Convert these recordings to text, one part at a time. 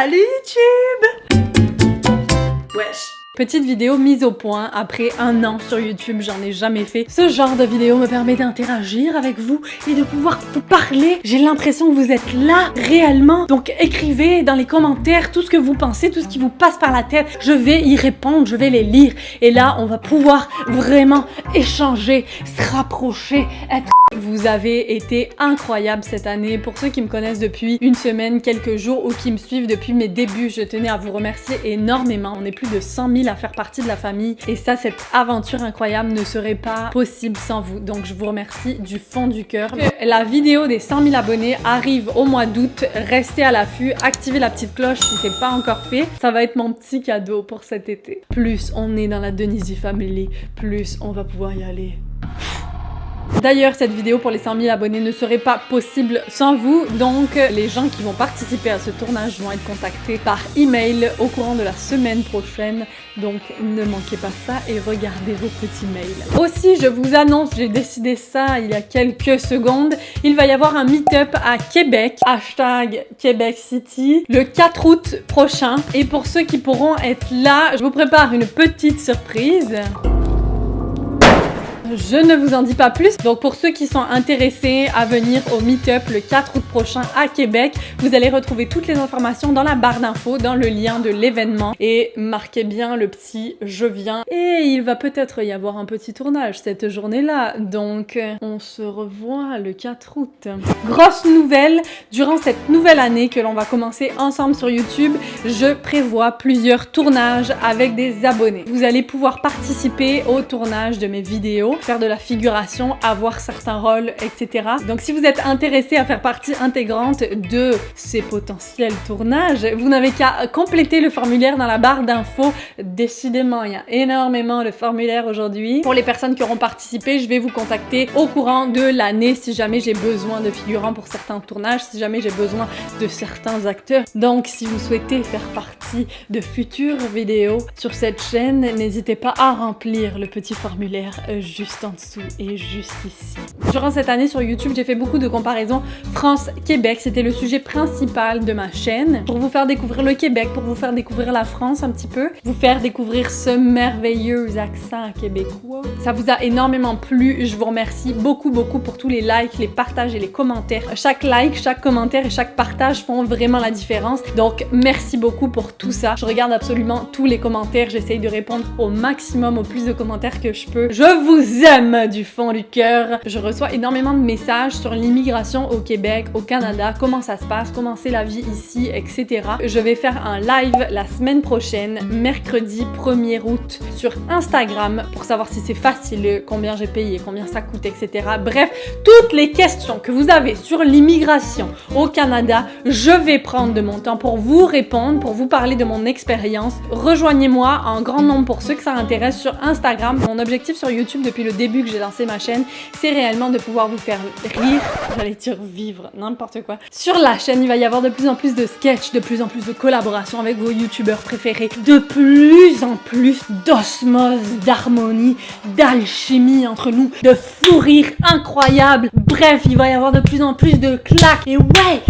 Salut YouTube! Wesh! Petite vidéo mise au point après 1 an sur YouTube, j'en ai jamais fait. Ce genre de vidéo me permet d'interagir avec vous et de pouvoir vous parler. J'ai l'impression que vous êtes là réellement. Donc écrivez dans les commentaires tout ce que vous pensez, tout ce qui vous passe par la tête. Je vais y répondre, je vais les lire. Et là, on va pouvoir vraiment échanger, se rapprocher, être... Vous avez été incroyable cette année. Pour ceux qui me connaissent depuis une semaine, quelques jours ou qui me suivent depuis mes débuts, je tenais à vous remercier énormément. On est plus de 100 000 à faire partie de la famille et ça, cette aventure incroyable ne serait pas possible sans vous. Donc je vous remercie du fond du cœur. La vidéo des 100 000 abonnés arrive au mois d'août. Restez à l'affût, activez la petite cloche si c'est pas encore fait. Ça va être mon petit cadeau pour cet été. Plus on est dans la Denizy Family, plus on va pouvoir y aller. D'ailleurs, cette vidéo pour les 100 000 abonnés ne serait pas possible sans vous, donc les gens qui vont participer à ce tournage vont être contactés par email au courant de la semaine prochaine, donc ne manquez pas ça et regardez vos petits mails. Aussi, je vous annonce, j'ai décidé ça il y a quelques secondes, il va y avoir un meet-up à Québec, hashtag Québec City, le 4 août prochain, et pour ceux qui pourront être là, je vous prépare une petite surprise. Je ne vous en dis pas plus. Donc pour ceux qui sont intéressés à venir au meet-up le 4 août prochain à Québec, vous allez retrouver toutes les informations dans la barre d'infos, dans le lien de l'événement. Et marquez bien le petit « Je viens ». Et il va peut-être y avoir un petit tournage cette journée-là. Donc on se revoit le 4 août. Grosse nouvelle, durant cette nouvelle année que l'on va commencer ensemble sur YouTube, je prévois plusieurs tournages avec des abonnés. Vous allez pouvoir participer au tournage de mes vidéos, faire de la figuration, avoir certains rôles, etc. Donc si vous êtes intéressé à faire partie intégrante de ces potentiels tournages, vous n'avez qu'à compléter le formulaire dans la barre d'infos. Décidément, il y a énormément de formulaires aujourd'hui. Pour les personnes qui auront participé, je vais vous contacter au courant de l'année si jamais j'ai besoin de figurants pour certains tournages, si jamais j'ai besoin de certains acteurs. Donc si vous souhaitez faire partie de futures vidéos sur cette chaîne, n'hésitez pas à remplir le petit formulaire juste en dessous et juste ici. Durant cette année sur YouTube, j'ai fait beaucoup de comparaisons France-Québec. C'était le sujet principal de ma chaîne. Pour vous faire découvrir le Québec, pour vous faire découvrir la France un petit peu, vous faire découvrir ce merveilleux accent québécois. Ça vous a énormément plu. Je vous remercie beaucoup pour tous les likes, les partages et les commentaires. Chaque like, chaque commentaire et chaque partage font vraiment la différence. Donc merci beaucoup pour tout ça. Je regarde absolument tous les commentaires. J'essaye de répondre au maximum, au plus de commentaires que je peux. Je vous aime du fond du cœur. Je reçois énormément de messages sur l'immigration au Québec, au Canada, comment ça se passe, comment c'est la vie ici, etc. Je vais faire un live la semaine prochaine, mercredi 1er août, sur Instagram pour savoir si c'est facile, combien j'ai payé, combien ça coûte, etc. Bref, toutes les questions que vous avez sur l'immigration au Canada, je vais prendre de mon temps pour vous répondre, pour vous parler de mon expérience. Rejoignez-moi en grand nombre pour ceux que ça intéresse sur Instagram. Mon objectif sur YouTube depuis le début que j'ai lancé ma chaîne, c'est réellement de pouvoir vous faire rire, j'allais dire vivre, n'importe quoi. Sur la chaîne, il va y avoir de plus en plus de sketchs, de plus en plus de collaborations avec vos youtubeurs préférés, de plus en plus d'osmose, d'harmonie, d'alchimie entre nous, de fou rire incroyable. Bref, il va y avoir de plus en plus de claques et ouais!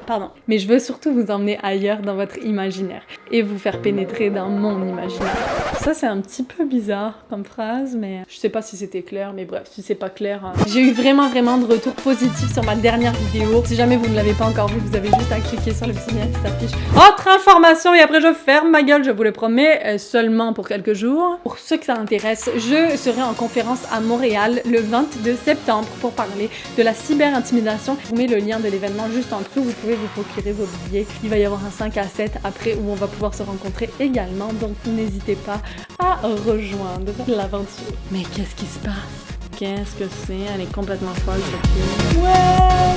Pardon. Mais je veux surtout vous emmener ailleurs dans votre imaginaire et vous faire pénétrer dans mon imaginaire. Ça, c'est un petit peu bizarre comme phrase, mais je sais pas si c'était clair, mais bref, si c'est pas clair... J'ai eu vraiment de retours positifs sur ma dernière vidéo. Si jamais vous ne l'avez pas encore vu, vous avez juste à cliquer sur le petit lien qui s'affiche. Autre information, et après je ferme ma gueule, je vous le promets, seulement pour quelques jours. Pour ceux que ça intéresse, je serai en conférence à Montréal le 22 septembre pour parler de la cyber-intimidation. Je vous mets le lien de l'événement juste en dessous, vous pouvez vous procurer vos billets. Il va y avoir un 5 à 7 après où on va pouvoir se rencontrer également, donc n'hésitez pas à rejoindre l'aventure. Mais qu'est-ce qui se passe? Qu'est-ce que c'est? Elle est complètement folle cette fille. Ouais!